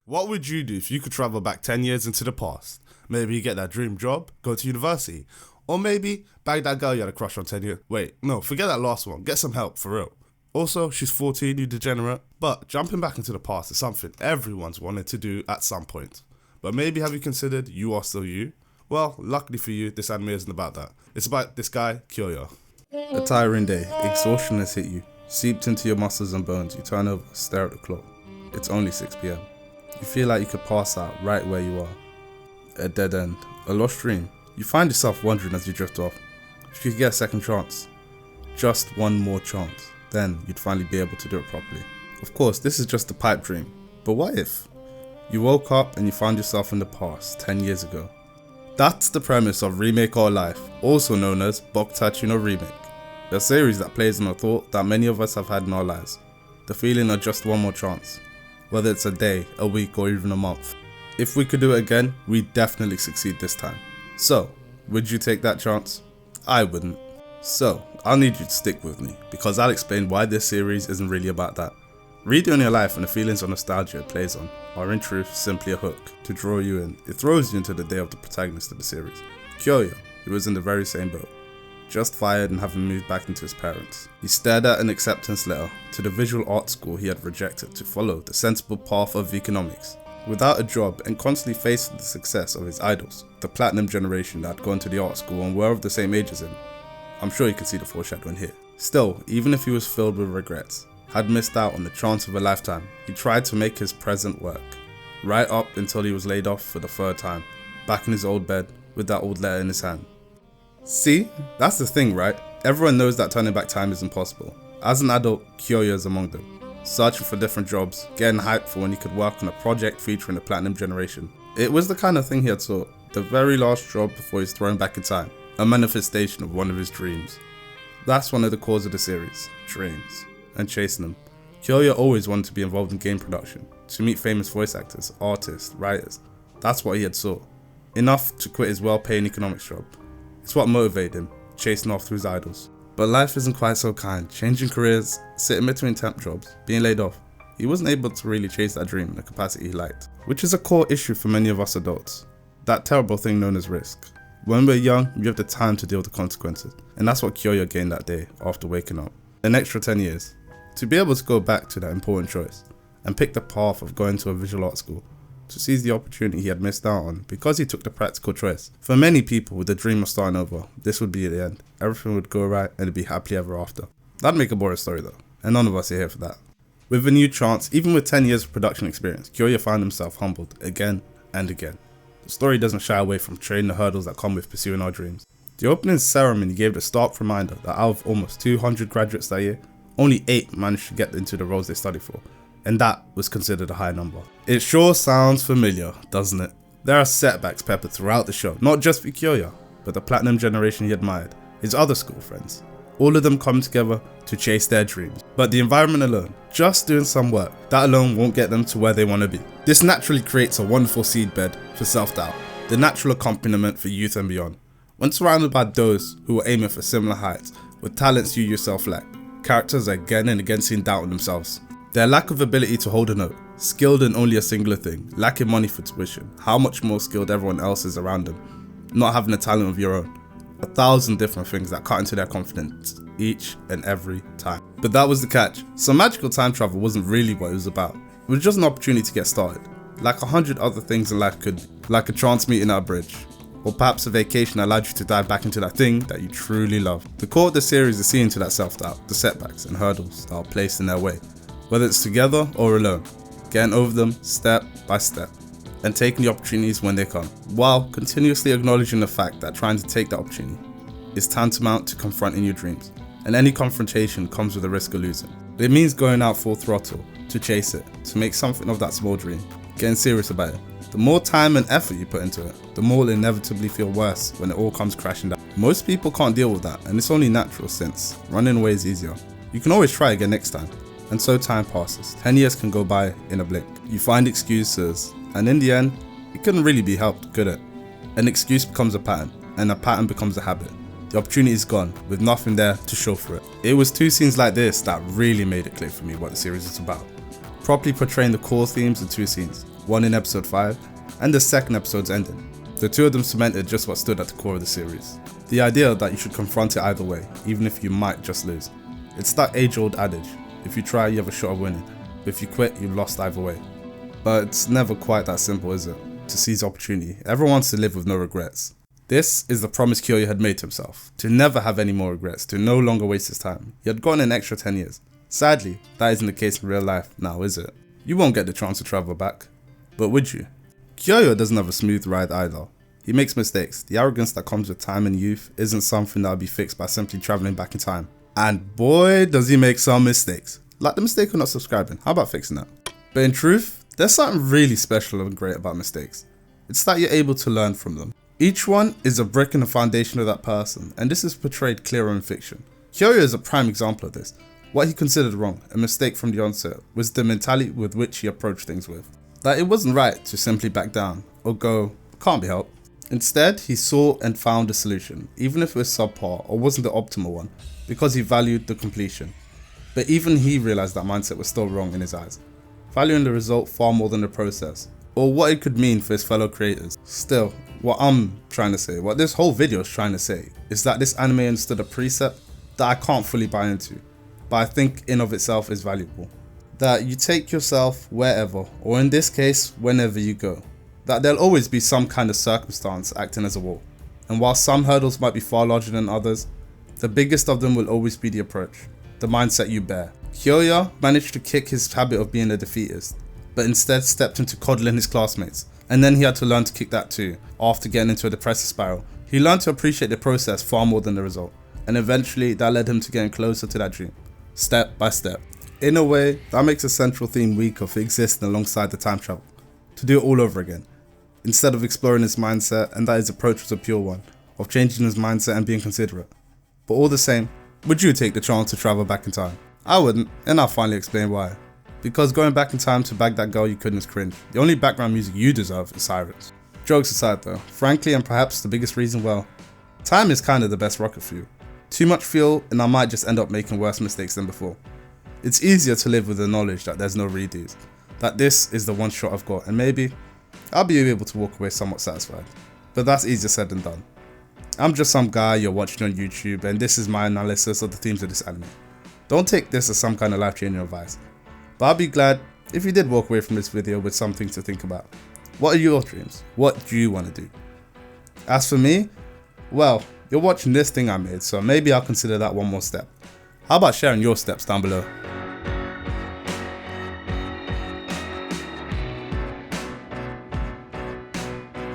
What would you do if you could travel back 10 years into the past? Maybe get that dream job, go to university, or maybe bag that girl you had a crush on 10 years. Wait, no, forget that last one. Get some help, for real. Also, she's 14, you degenerate. But jumping back into the past is something everyone's wanted to do at some point. But maybe have you considered You Are Still You? Well, luckily for you, this anime isn't about that. It's about this guy, Kyoya. A tiring day, exhaustion has hit you. Seeped into your muscles and bones, you turn over, stare at the clock. It's only 6 PM. You feel like you could pass out right where you are. A dead end, a lost dream. You find yourself wondering as you drift off. If you could get a second chance, just one more chance, then you'd finally be able to do it properly. Of course, this is just a pipe dream, but what if? You woke up and you found yourself in the past, 10 years ago. That's the premise of Remake Our Life, also known as Bokutachi no Remake. A series that plays on a thought that many of us have had in our lives. The feeling of just one more chance. Whether it's a day, a week, or even a month. If we could do it again, we'd definitely succeed this time. So, would you take that chance? I wouldn't. So, I'll need you to stick with me, because I'll explain why this series isn't really about that. Reading on your life and the feelings of nostalgia it plays on are in truth simply a hook to draw you in. It throws you into the day of the protagonist of the series, Kyoya, who was in the very same boat. Just fired and having moved back into his parents. He stared at an acceptance letter to the visual art school he had rejected to follow the sensible path of economics. Without a job and constantly faced with the success of his idols, the platinum generation that had gone to the art school and were of the same age as him. I'm sure you can see the foreshadowing here. Still, even if he was filled with regrets, had missed out on the chance of a lifetime, he tried to make his present work. Right up until he was laid off for the 3rd time, back in his old bed with that old letter in his hand. See, that's the thing, right? Everyone knows that turning back time is impossible. As an adult, Kyoya is among them. Searching for different jobs, getting hyped for when he could work on a project featuring the platinum generation. It was the kind of thing he had sought, the very last job before he's thrown back in time, a manifestation of one of his dreams. That's one of the cores of the series, dreams, and chasing them. Kyoya always wanted to be involved in game production, to meet famous voice actors, artists, writers. That's what he had sought. Enough to quit his well-paying economics job. It's what motivated him, chasing after his idols. But life isn't quite so kind, changing careers, sitting between temp jobs, being laid off. He wasn't able to really chase that dream in the capacity he liked, which is a core issue for many of us adults. That terrible thing known as risk. When we're young, we have the time to deal with the consequences, and that's what Kyoya gained that day after waking up. An extra 10 years. To be able to go back to that important choice, and pick the path of going to a visual art school, to seize the opportunity he had missed out on because he took the practical choice. For many people with the dream of starting over, this would be the end. Everything would go right and it'd be happily ever after. That'd make a boring story though, and none of us are here for that. With a new chance, even with 10 years of production experience, Kyoya found himself humbled again and again. The story doesn't shy away from trading the hurdles that come with pursuing our dreams. The opening ceremony gave a stark reminder that out of almost 200 graduates that year, only 8 managed to get into the roles they studied for. And that was considered a high number. It sure sounds familiar, doesn't it? There are setbacks peppered throughout the show, not just for Kyoya, but the platinum generation he admired, his other school friends. All of them come together to chase their dreams. But the environment alone, just doing some work, that alone won't get them to where they want to be. This naturally creates a wonderful seedbed for self-doubt, the natural accompaniment for youth and beyond. When surrounded by those who are aiming for similar heights, with talents you yourself lack, characters are again and again seen doubting themselves. Their lack of ability to hold a note, skilled in only a singular thing, lacking money for tuition, how much more skilled everyone else is around them, not having a talent of your own. 1,000 different things that cut into their confidence each and every time. But that was the catch. So magical time travel wasn't really what it was about. It was just an opportunity to get started. Like 100 other things in life could, like a chance meeting at a bridge. Or perhaps a vacation that allowed you to dive back into that thing that you truly love. The core of the series is seeing to that self-doubt, the setbacks and hurdles that are placed in their way. Whether it's together or alone, getting over them step by step, and taking the opportunities when they come, while continuously acknowledging the fact that trying to take that opportunity is tantamount to confronting your dreams, and any confrontation comes with a risk of losing. It means going out full throttle to chase it, to make something of that small dream, getting serious about it. The more time and effort you put into it, the more it'll inevitably feel worse when it all comes crashing down. Most people can't deal with that, and it's only natural since running away is easier. You can always try again next time. And so time passes. 10 years can go by in a blink. You find excuses, and in the end, it couldn't really be helped, could it? An excuse becomes a pattern, and a pattern becomes a habit. The opportunity is gone, with nothing there to show for it. It was 2 scenes like this that really made it clear for me what the series is about. Properly portraying the core themes in 2 scenes. one in episode 5, and the second episode's ending. The two of them cemented just what stood at the core of the series. The idea that you should confront it either way, even if you might just lose. It's that age-old adage, if you try you have a shot of winning, but if you quit you've lost either way. But it's never quite that simple, is it? To seize opportunity, everyone wants to live with no regrets. This is the promise Kyoya had made to himself, to never have any more regrets, to no longer waste his time. He had gotten an extra 10 years. Sadly, that isn't the case in real life now, is it? You won't get the chance to travel back. But would you? Kyoya doesn't have a smooth ride either. He makes mistakes. The arrogance that comes with time and youth isn't something that'll be fixed by simply travelling back in time. And boy, does he make some mistakes. Like the mistake of not subscribing. How about fixing that? But in truth, there's something really special and great about mistakes. It's that you're able to learn from them. Each one is a brick in the foundation of that person, and this is portrayed clearer in fiction. Kyoya is a prime example of this. What he considered wrong, a mistake from the onset, was the mentality with which he approached things with. That it wasn't right to simply back down, or go, can't be helped. Instead, he sought and found a solution, even if it was subpar or wasn't the optimal one, because he valued the completion. But even he realised that mindset was still wrong in his eyes, valuing the result far more than the process, or what it could mean for his fellow creators. Still, what I'm trying to say, what this whole video is trying to say, is that this anime understood a precept that I can't fully buy into, but I think in of itself is valuable. That you take yourself wherever, or in this case, whenever you go. That there'll always be some kind of circumstance acting as a wall. And while some hurdles might be far larger than others, the biggest of them will always be the approach, the mindset you bear. Kyoya managed to kick his habit of being a defeatist, but instead stepped into coddling his classmates. And then he had to learn to kick that too, after getting into a depressive spiral. He learned to appreciate the process far more than the result, and eventually that led him to getting closer to that dream, step by step. In a way, that makes a central theme weaker for existing alongside the time travel, to do it all over again, instead of exploring his mindset, and that his approach was a pure one, of changing his mindset and being considerate. But all the same, would you take the chance to travel back in time? I wouldn't, and I'll finally explain why. Because going back in time to bag that girl you couldn't is cringe. The only background music you deserve is Sirens. Jokes aside though, frankly and perhaps the biggest reason, well, time is kinda the best rocket fuel. Too much fuel and I might just end up making worse mistakes than before. It's easier to live with the knowledge that there's no redos, that this is the one shot I've got, and maybe I'll be able to walk away somewhat satisfied. But that's easier said than done. I'm just some guy you're watching on YouTube, and this is my analysis of the themes of this anime. Don't take this as some kind of life-changing advice, but I'll be glad if you did walk away from this video with something to think about. What are your dreams? What do you want to do? As for me, well, you're watching this thing I made, so maybe I'll consider that one more step. How about sharing your steps down below?